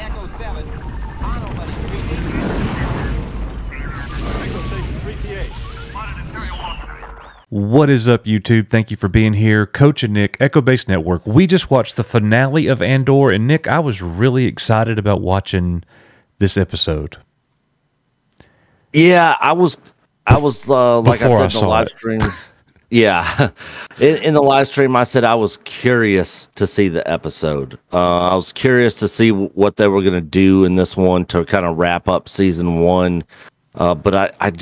Echo 7. Mono, buddy. Reading. Echo Station 3TA. What is up, YouTube? Thank you for being here. Coach and Nick, Echo Base Network. We just watched the finale of Andor, and Nick, I was really excited about watching this episode. Yeah, I was like I said in the live stream. Yeah, in the live stream, I said I was curious to see the episode. I was curious to see what they were going to do in this one to kind of wrap up season one. But I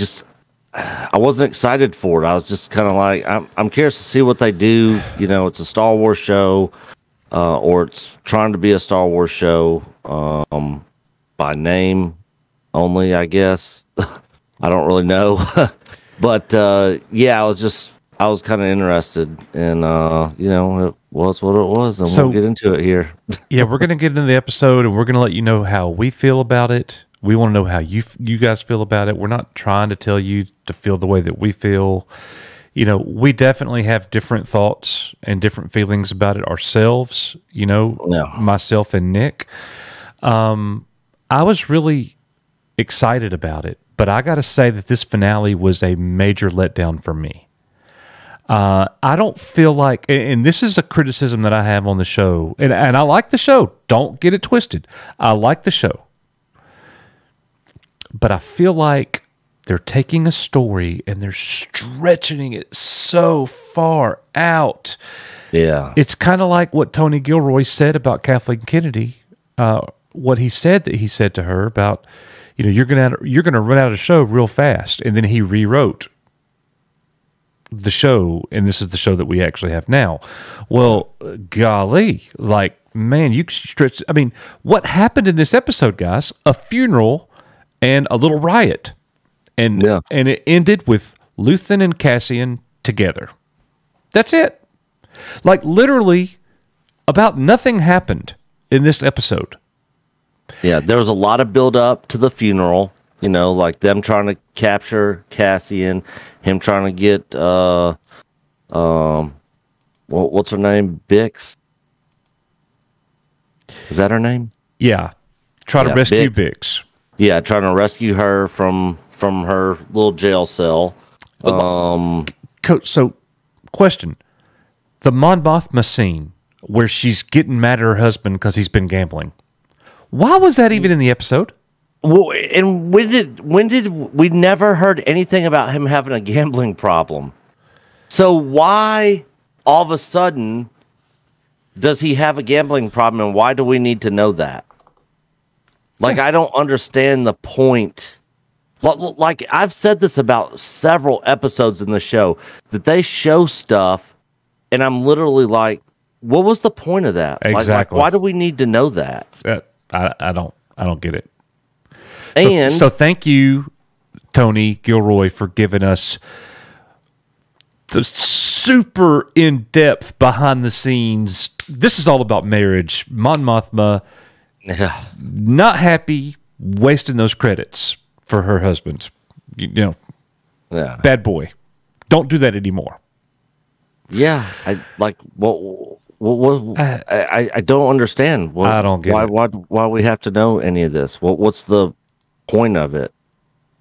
wasn't excited for it. I was just kind of like, I'm curious to see what they do. You know, it's a Star Wars show, or it's trying to be a Star Wars show by name only, I guess. I don't really know. But yeah, I was kind of interested, and you know, it was what it was, and we'll get into it here. Yeah, we're going to get into the episode, and we're going to let you know how we feel about it. We want to know how you guys feel about it. We're not trying to tell you to feel the way that we feel. You know, we definitely have different thoughts and different feelings about it ourselves. You know, myself and Nick. I was really excited about it, but I got to say that this finale was a major letdown for me. I don't feel like, and this is a criticism that I have on the show, and I like the show. Don't get it twisted. I like the show. But I feel like they're taking a story and they're stretching it so far out. Yeah. It's kind of like what Tony Gilroy said about Kathleen Kennedy. What he said to her about, you know, you're gonna run out of show real fast. And then he rewrote the show, and this is the show that we actually have now. Well, golly, like, man, you stretch. I mean, what happened in this episode, guys? A funeral and a little riot, and it ended with Luthen and Cassian together. That's it. Like, literally, about nothing happened in this episode. Yeah, there was a lot of build up to the funeral. You know, like them trying to capture Cassian, him trying to get what's her name? Bix. Is that her name? Yeah, try to rescue Bix. Yeah, trying to rescue her from her little jail cell. So, question: the Mon Mothma scene where she's getting mad at her husband because he's been gambling. Why was that even in the episode? Well, and when did we never heard anything about him having a gambling problem? So why all of a sudden does he have a gambling problem, and why do we need to know that? Like, I don't understand the point. Like, I've said this about several episodes in the show, that they show stuff, and I'm literally like, what was the point of that? Exactly. Like, why do we need to know that? I don't get it. And so thank you, Tony Gilroy, for giving us the super in-depth behind the scenes. This is all about marriage. Mon Mothma, not happy, wasting those credits for her husband. You know, bad boy. Don't do that anymore. Yeah, I don't understand. I don't get it. Why we have to know any of this? What's the point of it?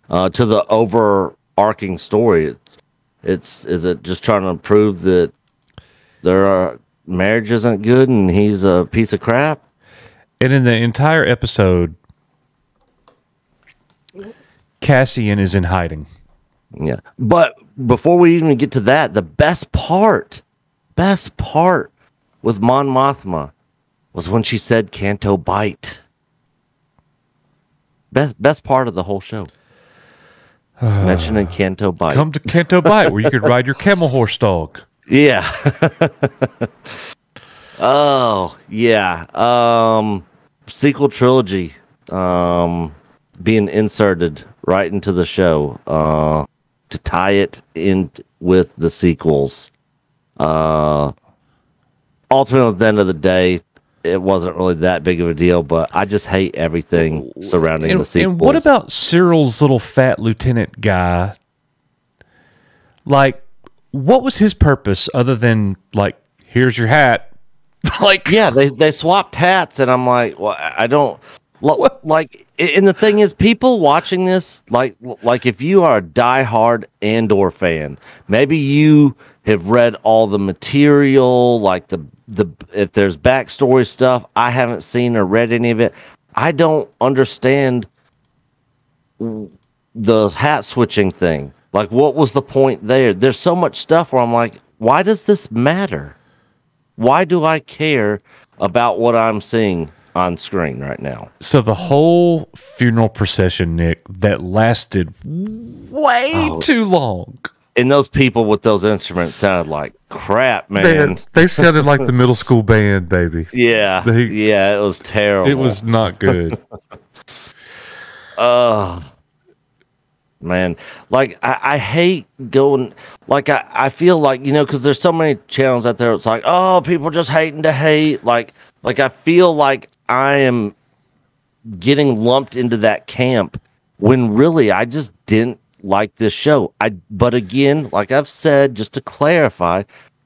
To the overarching story, is it just trying to prove that marriage isn't good and he's a piece of crap? And in the entire episode, Cassian is in hiding. Yeah, but before we even get to that, the best part with Mon Mothma was when she said "Canto Bite." Best part of the whole show. Mentioning Canto Bite. Come to Canto Bite, where you could ride your camel horse dog. Yeah. Oh yeah. Sequel trilogy being inserted right into the show to tie it in with the sequels. Ultimately, at the end of the day, it wasn't really that big of a deal, but I just hate everything surrounding the sequels. And what about Cyril's little fat lieutenant guy? Like, what was his purpose other than, like, here's your hat? Like, yeah, they swapped hats, and I'm like, well, I don't. And the thing is, people watching this, like if you are a diehard Andor fan, maybe you have read all the material, like the if there's backstory stuff, I haven't seen or read any of it. I don't understand the hat switching thing. Like, what was the point there? There's so much stuff where I'm like, why does this matter? Why do I care about what I'm seeing on screen right now? So the whole funeral procession, Nick, that lasted way too long. And those people with those instruments sounded like crap, man. They sounded like the middle school band, baby. Yeah. It was terrible. It was not good. Man, like I hate going, like I feel like, because there's so many channels out there. It's like, oh, people just hating to hate. Like I feel like I am getting lumped into that camp when really I just didn't like this show. But again, like I've said, just to clarify,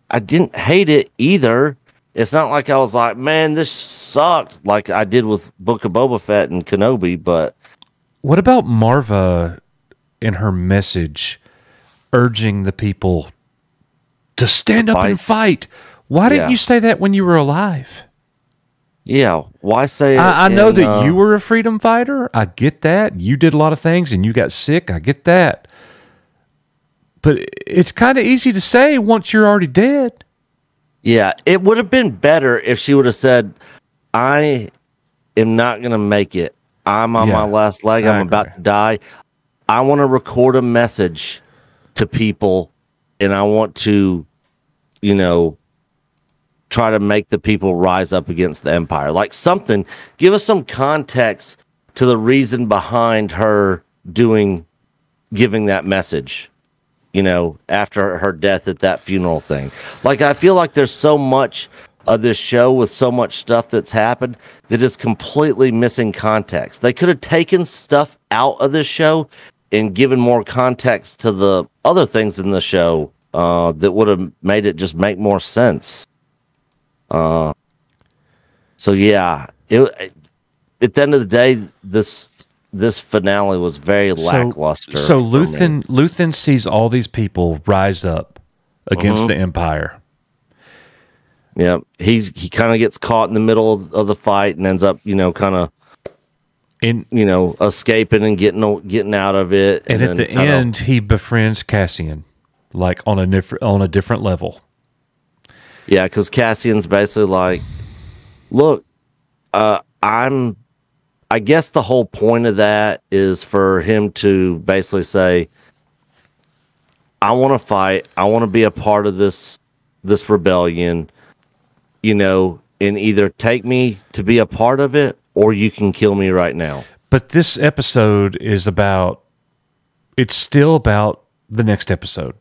I didn't hate it either. It's not like I was like, man, this sucked, like I did with Book of Boba Fett and Kenobi. But what about Marva in her message urging the people to stand up and fight? Why didn't you say that when you were alive? Yeah, why say it? I know that you were a freedom fighter. I get that. You did a lot of things and you got sick. I get that. But it's kind of easy to say once you're already dead. Yeah, it would have been better if she would have said, I am not going to make it. I'm on my last leg. I'm about to die. I want to record a message to people, and I want to, try to make the people rise up against the Empire. Like something, give us some context to the reason behind her giving that message, after her death at that funeral thing. Like, I feel like there's so much of this show with so much stuff that's happened that is completely missing context. They could have taken stuff out of this show and given more context to the other things in the show that would have made it just make more sense. So yeah, at the end of the day, this finale was very lackluster. So Luthen sees all these people rise up against the Empire. Yeah, he kind of gets caught in the middle of the fight and ends up, kind of, escaping and getting out of it. And at the end, he befriends Cassian, like on a different level. Yeah, because Cassian's basically like, look, I guess the whole point of that is for him to basically say, I want to fight. I want to be a part of this rebellion, and either take me to be a part of it or you can kill me right now. But this episode is it's still about the next episode.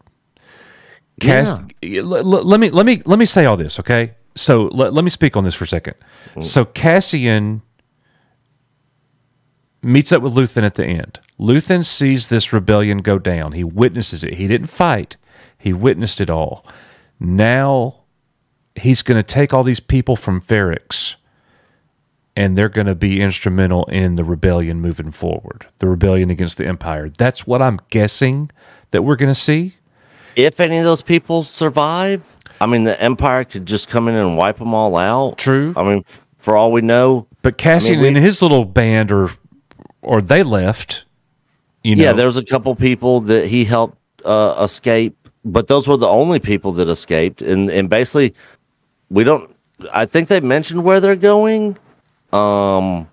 Let me say all this, okay? So let me speak on this for a second. So Cassian meets up with Luthen at the end. Luthen sees this rebellion go down. He witnesses it. He didn't fight. He witnessed it all. Now he's going to take all these people from Ferrix, and they're going to be instrumental in the rebellion moving forward, the rebellion against the Empire. That's what I'm guessing that we're going to see. If any of those people survive, I mean, the Empire could just come in and wipe them all out. True. I mean, for all we know. But Cassian and his little band, or they left. Yeah, there was a couple people that he helped escape, but those were the only people that escaped. And basically, I think they mentioned where they're going. I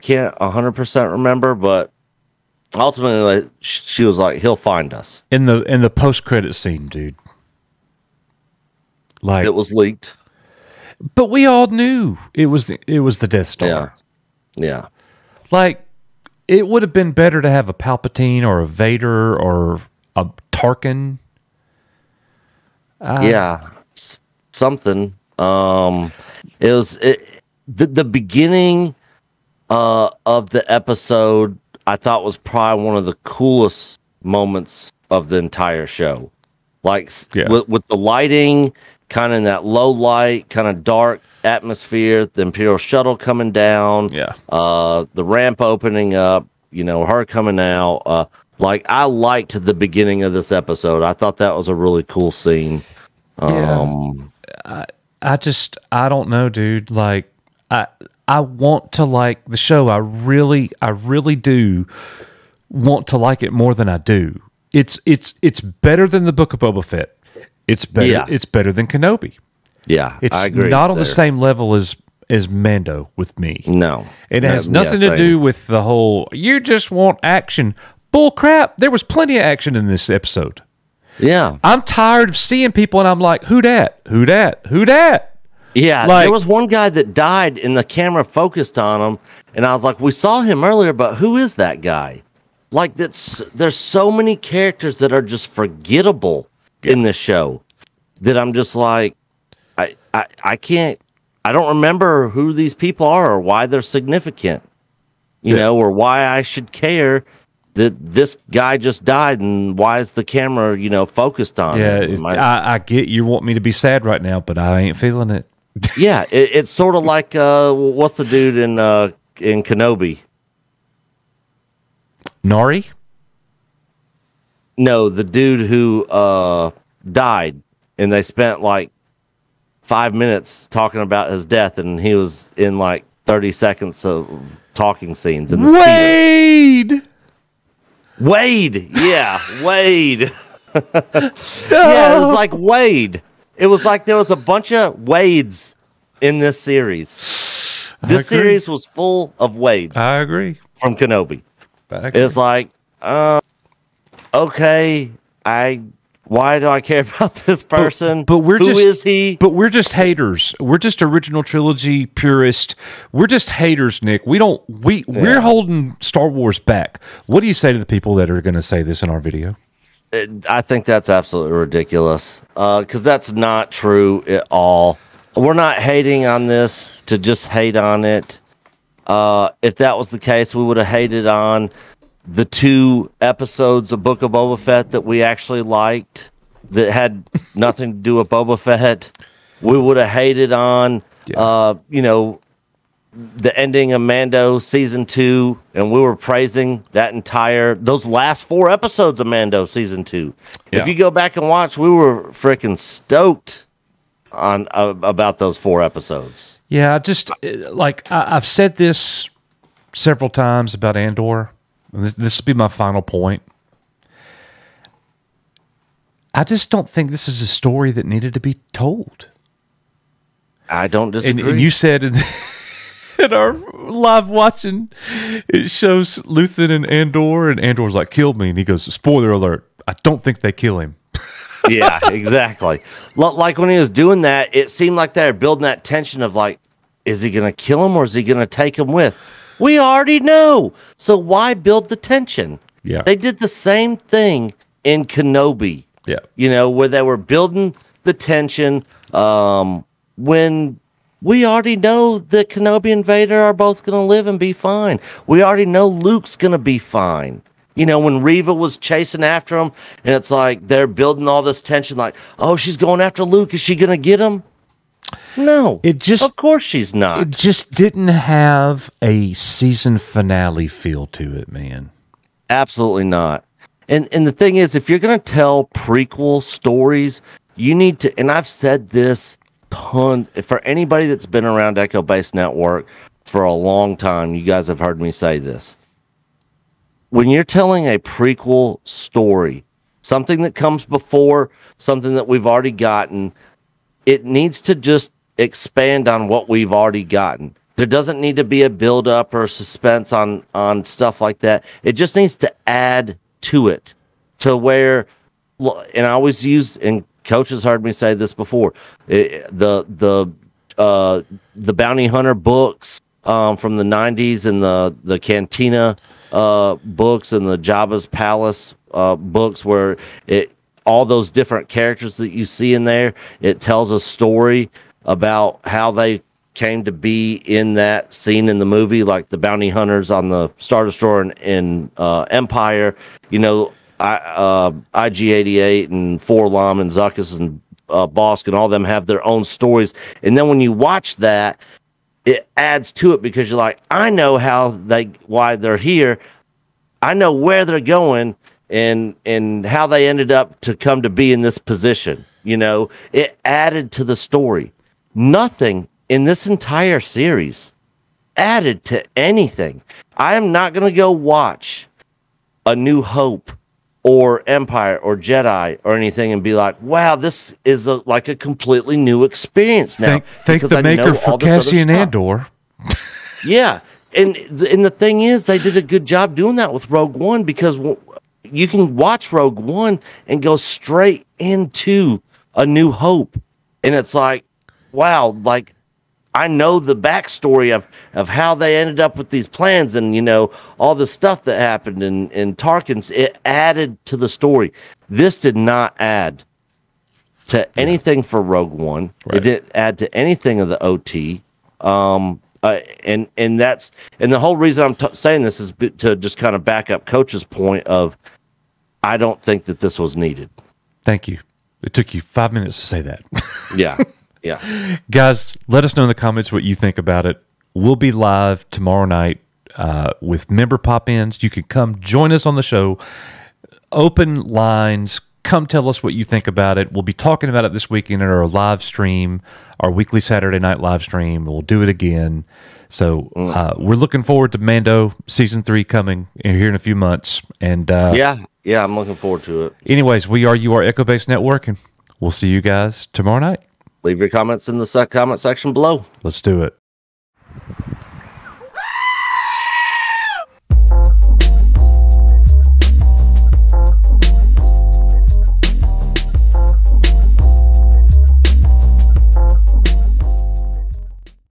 can't 100% remember, but ultimately, she was like, "He'll find us." In the post-credit scene, dude. Like, it was leaked, but we all knew it was the Death Star. Yeah. Like, it would have been better to have a Palpatine or a Vader or a Tarkin. Something. It was the beginning of the episode. I thought was probably one of the coolest moments of the entire show. Like with the lighting kind of in that low light, kind of dark atmosphere. The Imperial shuttle coming down, the ramp opening up, her coming out. Like, I liked the beginning of this episode. I thought that was a really cool scene. I don't know, dude. Like, I want to like the show. I really do want to like it more than I do. It's better than the Book of Boba Fett. It's better. Yeah. It's better than Kenobi. Yeah, it's I agree. not on the same level as Mando with me. No, it has nothing to do with the whole. You just want action. Bull crap. There was plenty of action in this episode. Yeah, I'm tired of seeing people, and I'm like, who dat? Who dat? Who dat? Yeah, like, there was one guy that died, and the camera focused on him, and I was like, we saw him earlier, but who is that guy? Like, there's so many characters that are just forgettable in this show that I'm just like, I can't, I don't remember who these people are or why they're significant, or why I should care that this guy just died, and why is the camera, focused on him? I get you want me to be sad right now, but I ain't feeling it. Yeah, it's sort of like what's the dude in Kenobi? Nari? No, the dude who died, and they spent like 5 minutes talking about his death, and he was in like 30 seconds of talking scenes in the Wade. Wade, yeah, Wade. Yeah, it was like Wade. It was like there was a bunch of Wades in this series. This series was full of Wades. I agree. From Kenobi. It's like, okay, why do I care about this person? But who is he? But we're just haters. We're just original trilogy purists. We're just haters, Nick. We're holding Star Wars back. What do you say to the people that are going to say this in our video? I think that's absolutely ridiculous, because that's not true at all. We're not hating on this to just hate on it. If that was the case, we would have hated on the 2 episodes of Book of Boba Fett that we actually liked that had nothing to do with Boba Fett. We would have hated on, the ending of Mando season 2, and we were praising those last 4 episodes of Mando season 2. Yeah. If you go back and watch, we were freaking stoked on about those 4 episodes. Yeah, I've said this several times about Andor. And this will be my final point. I just don't think this is a story that needed to be told. I don't disagree. And you said in our live watching, it shows Luthen and Andor's like, killed me. And he goes, spoiler alert, I don't think they kill him. Yeah, exactly. Like when he was doing that, it seemed like they were building that tension of like, is he going to kill him or is he going to take him with? We already know. So why build the tension? Yeah. They did the same thing in Kenobi. Yeah. Where they were building the tension when we already know that Kenobi and Vader are both going to live and be fine. We already know Luke's going to be fine. When Reva was chasing after him, and it's like they're building all this tension like, oh, she's going after Luke. Is she going to get him? No. Of course she's not. It just didn't have a season finale feel to it, man. Absolutely not. And the thing is, if you're going to tell prequel stories, you need to, and I've said this for anybody that's been around Echo Base Network for a long time, you guys have heard me say this. When you're telling a prequel story, something that comes before something that we've already gotten, it needs to just expand on what we've already gotten. There doesn't need to be a build-up or suspense on stuff like that. It just needs to add to it, to where, and I always use, and coaches heard me say this before, the Bounty Hunter books from the 90s and the Cantina books and the Jabba's Palace books, where all those different characters that you see in there, it tells a story about how they came to be in that scene in the movie, like the bounty hunters on the Star Destroyer in Empire, IG-88 and Forlom and Zuckuss and Bosk and all them have their own stories. And then when you watch that, it adds to it because you're like, I know why they're here. I know where they're going and how they ended up to come to be in this position. You know, it added to the story. Nothing in this entire series added to anything. I am not going to go watch A New Hope or Empire or Jedi or anything and be like, wow, this is like a completely new experience now. Thank the maker for Cassian Andor. Yeah. And the thing is, they did a good job doing that with Rogue One, because you can watch Rogue One and go straight into A New Hope. And it's like, wow, like, I know the backstory of how they ended up with these plans and, you know, all the stuff that happened in Tarkin's. It added to the story. This did not add to anything for Rogue One. Right. It didn't add to anything of the OT. And the whole reason I'm saying this is to just kind of back up Coach's point of, I don't think that this was needed. Thank you. It took you 5 minutes to say that. Yeah. Yeah. Guys, let us know in the comments what you think about it. We'll be live tomorrow night with member pop-ins. You can come join us on the show. Open lines. Come tell us what you think about it. We'll be talking about it this weekend in our live stream, our weekly Saturday night live stream. We'll do it again. So we're looking forward to Mando Season 3 coming here in a few months. And yeah, I'm looking forward to it. Anyways, we are UR Echo Base Network, and we'll see you guys tomorrow night. Leave your comments in the comment section below. Let's do it.